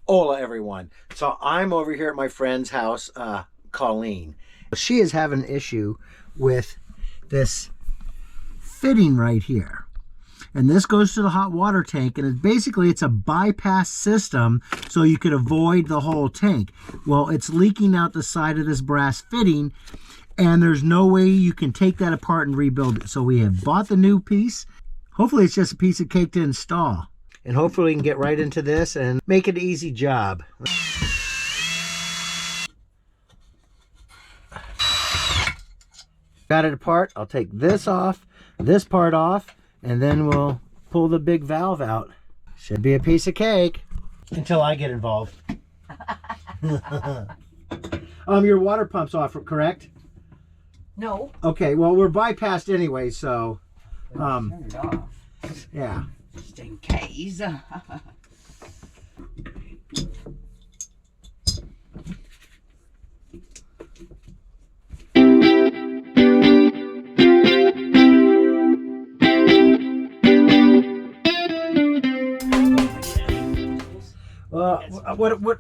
Hola everyone. So I'm over here at my friend's house, Colleen. She is having an issue with this fitting right here. And this goes to the hot water tank, and it's a bypass system so you could avoid the whole tank. Well, it's leaking out the side of this brass fitting, and there's no way you can take that apart and rebuild it. So we have bought the new piece. Hopefully it's just a piece of cake to install. And hopefully we can get right into this and make it an easy job. Got it apart. I'll take this off, this part off, and then we'll pull the big valve out. Should be a piece of cake until I get involved. Your water pump's off, correct? No. Okay, well, we're bypassed anyway, so Turn it off. yeah. Just in case.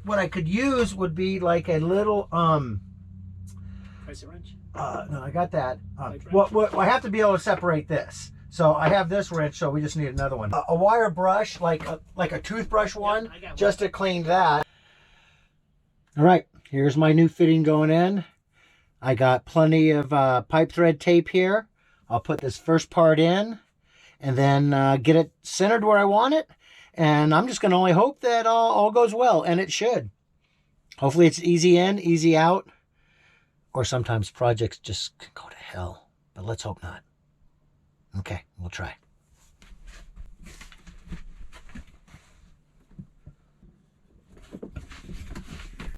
What I could use would be like a little Press a wrench. no, I got that. Well, I have to be able to separate this. So I have this wrench, so we just need another one. A wire brush, like a toothbrush one, just to clean that. All right, here's my new fitting going in. I got plenty of pipe thread tape here. I'll put this first part in and then get it centered where I want it. And I'm just going to only hope that all goes well, and it should. Hopefully it's easy in, easy out. Or sometimes projects just go to hell, but let's hope not. Okay, we'll try.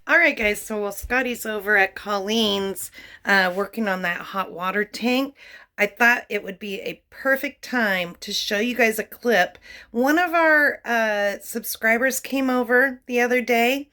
All right, guys, so while Scottie's over at Colleen's working on that hot water tank, I thought it would be a perfect time to show you guys a clip. One of our subscribers came over the other day,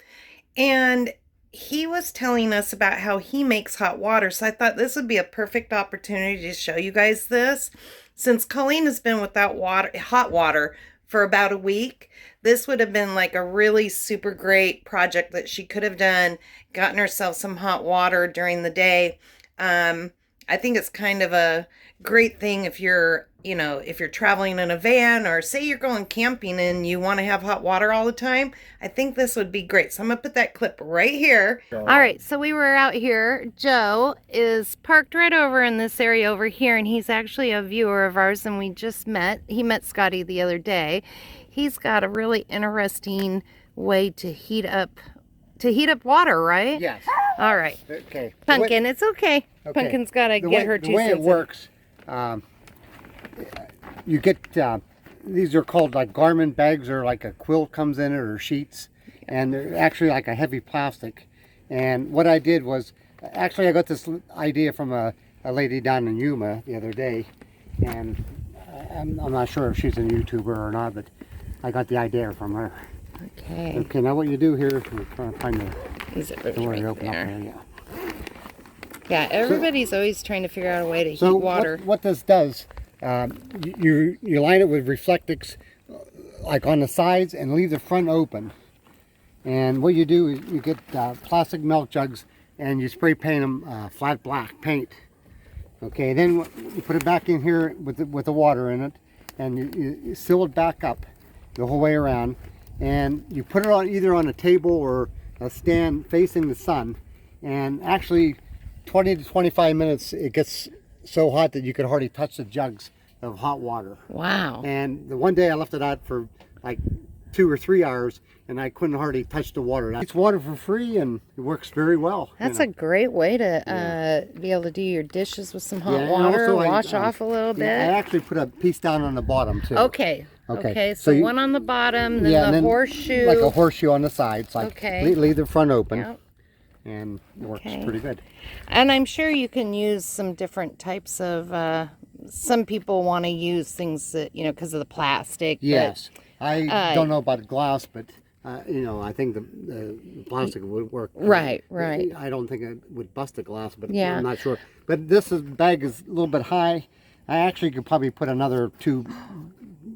and he was telling us about how he makes hot water. So I thought this would be a perfect opportunity to show you guys this. Since Colleen has been without hot water for about a week, this would have been like a really super great project that she could have done, gotten herself some hot water during the day. I think it's kind of a great thing if you're, if you're traveling in a van, or say you're going camping and you want to have hot water all the time. I think this would be great. So I'm going to put that clip right here. All right, so we were out here. Joe is parked right over in this area over here, and he's actually a viewer of ours, and we just met. He met Scottie the other day. He's got a really interesting way to heat up water, right? Yes. All right. Okay. Pumpkin, it's okay. Pumpkin's got to get her 2 cents. The way it works, you get, these are called like garment bags, or like a quilt comes in it, or sheets. And they're actually like a heavy plastic. And what I did was, actually I got this idea from a lady down in Yuma the other day. And I'm not sure if she's a YouTuber or not, but I got the idea from her. Okay. Okay, now what you do here, we're trying to find Is it the door right to open there? up there, yeah. Yeah, everybody's always trying to figure out a way to heat So water. what this does, you line it with reflectix like on the sides and leave the front open. And what you do is you get plastic milk jugs and you spray paint them flat black paint. Okay, then you put it back in here with the water in it, and you seal it back up the whole way around. And you put it on either on a table or a stand facing the sun. And actually 20 to 25 minutes, it gets so hot that you could hardly touch the jugs of hot water. Wow. And the one day I left it out for like 2 or 3 hours, and I couldn't hardly touch the water. It's water for free, and it works very well. That's a great way to be able to do your dishes with some hot water, also wash off a little bit. I actually put a piece down on the bottom too. Okay. Okay, so you, one on the bottom, then the horseshoe. Like a horseshoe on the sides. Like okay. Leave the front open. Yep. And it works pretty good. And I'm sure you can use some different types of, some people want to use things that, because of the plastic. Yes. I don't know about glass, but, I think the plastic would work. Right. I don't think it would bust the glass, but I'm not sure. But this bag is a little bit high. I actually could probably put another 2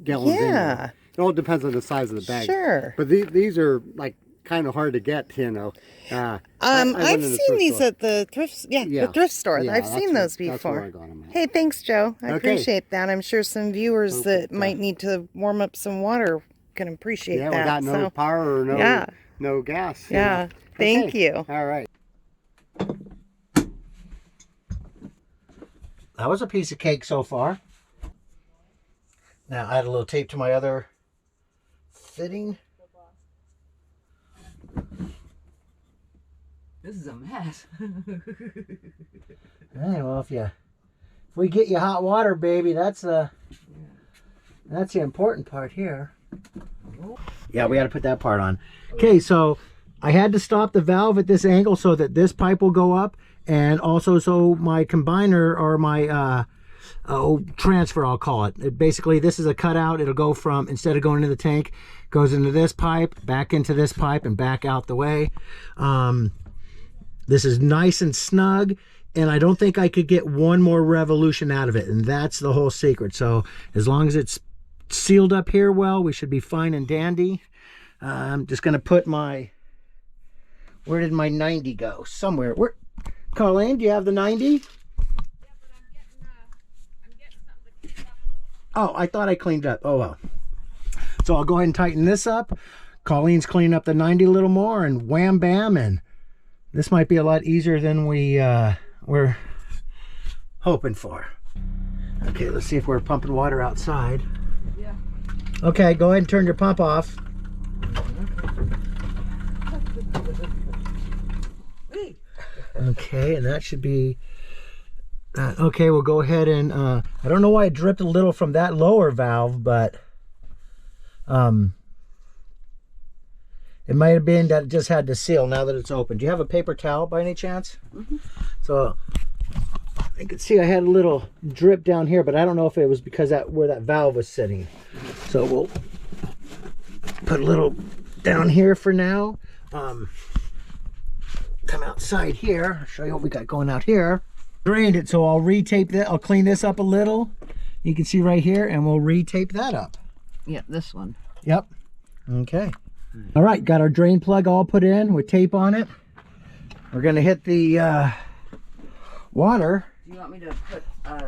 gallons in there. It all depends on the size of the bag. Sure. But these are like kind of hard to get, you know. I I've went in the seen thrift these store. at the thrift, Yeah. the thrift store. Yeah, I've that's seen where- those that's where I before. got 'em at. Hey, thanks, Joe. I Okay. appreciate that. I'm sure some viewers So, that might need to warm up some water can appreciate Yeah, that. we got no so, power or no Yeah. no gas. you yeah. know. Thank Okay. you. All right. That was a piece of cake so far. Now add a little tape to my other fitting. This is a mess. Hey, well, if we get you hot water, baby, that's the important part here. Yeah, we got to put that part on. Okay, so I had to stop the valve at this angle so that this pipe will go up, and also so my combiner or my transfer, I'll call it. Basically, this is a cutout. It'll go from, instead of going into the tank, goes into this pipe, back into this pipe, and back out the way. This is nice and snug, and I don't think I could get one more revolution out of it, and that's the whole secret. So as long as it's sealed up here well, we should be fine and dandy. I'm just going to put my, where did my 90 go? Somewhere. Where, Colleen, do you have the 90? Oh, I thought I cleaned up. Oh, well. So I'll go ahead and tighten this up. Colleen's cleaning up the 90 a little more, and wham bam, and this might be a lot easier than we're hoping for. Okay, let's see if we're pumping water outside. Yeah. Okay, go ahead and turn your pump off. Okay, and that should be... okay, we'll go ahead and... I don't know why it dripped a little from that lower valve, but... it might have been that it just had to seal now that it's open. Do you have a paper towel by any chance? Mm-hmm. So I can see I had a little drip down here, but I don't know if it was because where that valve was sitting. So we'll put a little down here for now. Come outside here. I'll show you what we got going out here. Drained it, so I'll retape that. I'll clean this up a little. You can see right here, and we'll retape that up. Yeah, this one. Yep. Okay. All right, got our drain plug all put in with tape on it. We're gonna hit the water. Do you want me to put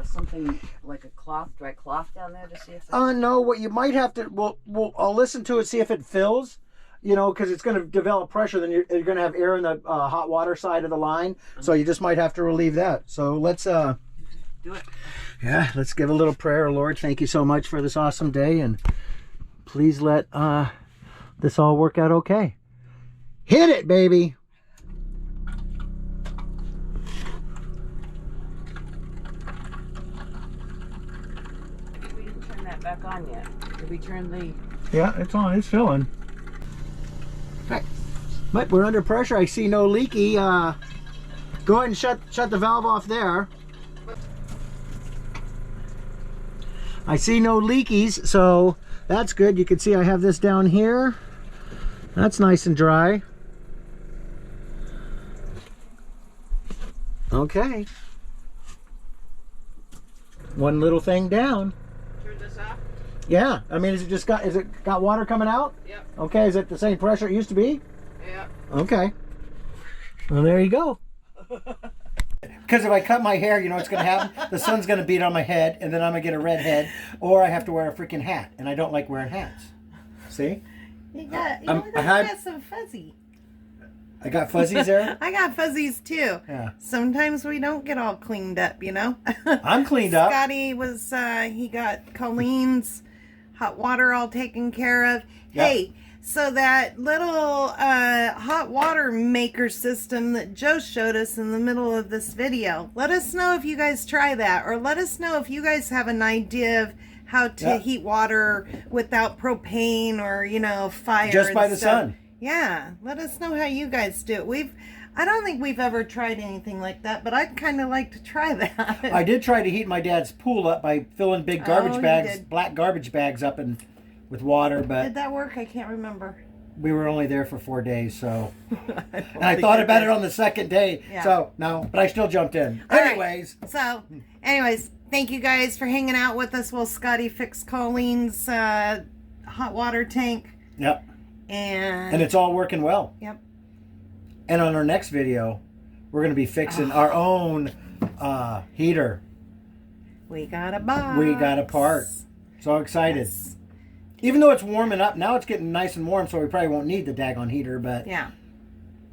something like a cloth, dry cloth down there to see if? No. What you might have to, I'll listen to it, see if it fills. You know, because it's going to develop pressure. Then you're going to have air in the hot water side of the line. So you just might have to relieve that. So let's do it. Yeah, let's give a little prayer. Lord, thank you so much for this awesome day, and please let this all work out okay. Hit it, baby. We didn't turn that back on yet. Did we turn the? Yeah, it's on. It's filling. Okay. But we're under pressure. I see no leaky. Go ahead and shut the valve off there. I see no leakies, so that's good. You can see I have this down here. That's nice and dry. Okay. One little thing down. Turn this off? Yeah. I mean, is it got water coming out? Yep. Okay, is it the same pressure it used to be? Yep. Okay. Well, there you go. Because if I cut my hair, you know what's going to happen? The sun's going to beat on my head, and then I'm going to get a red head, or I have to wear a freaking hat, and I don't like wearing hats. See? You got some fuzzy. I got fuzzies there? I got fuzzies too. Yeah. Sometimes we don't get all cleaned up, you know? I'm cleaned up. Scottie was, he got Colleen's hot water all taken care of. Yep. Hey, so that little hot water maker system that Joe showed us in the middle of this video, let us know if you guys try that, or let us know if you guys have an idea of how to heat water without propane or, you know, fire. Just by and the stuff. sun. Yeah, let us know how you guys do it. I don't think we've ever tried anything like that, but I'd kind of like to try that. I did try to heat my dad's pool up by filling big garbage you bags, did. black garbage bags up with water, but Did that work? I can't remember. we were only there for 4 days, so. And I thought about it on the second day, Yeah. so no, but I still jumped in. All right. Anyways. Thank you guys for hanging out with us while Scottie fixed Colleen's hot water tank. Yep. And it's all working well. Yep. And on our next video, we're going to be fixing our own heater. we got a box. We got a part. So excited. Yes. Even though it's warming up, now it's getting nice and warm, so we probably won't need the daggone heater, but Yeah.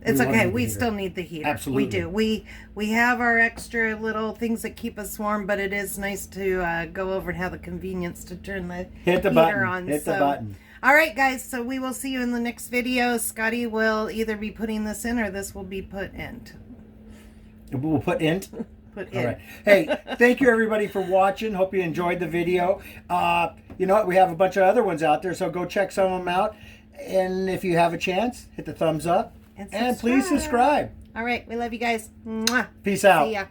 It's We wanna okay. need the We heater. still need the heater. Absolutely. We do. We have our extra little things that keep us warm, but it is nice to go over and have the convenience to turn the hit the heater button. on. Hit the So- button. All right, guys. So we will see you in the next video. Scotty will either be putting this in or this will be put in. We'll put int. Put All in. right. Hey, thank you everybody for watching. Hope you enjoyed the video. You know what? We have a bunch of other ones out there, so go check some of them out. And if you have a chance, hit the thumbs up. And please subscribe. All right. We love you guys. Mwah. Peace out. See ya.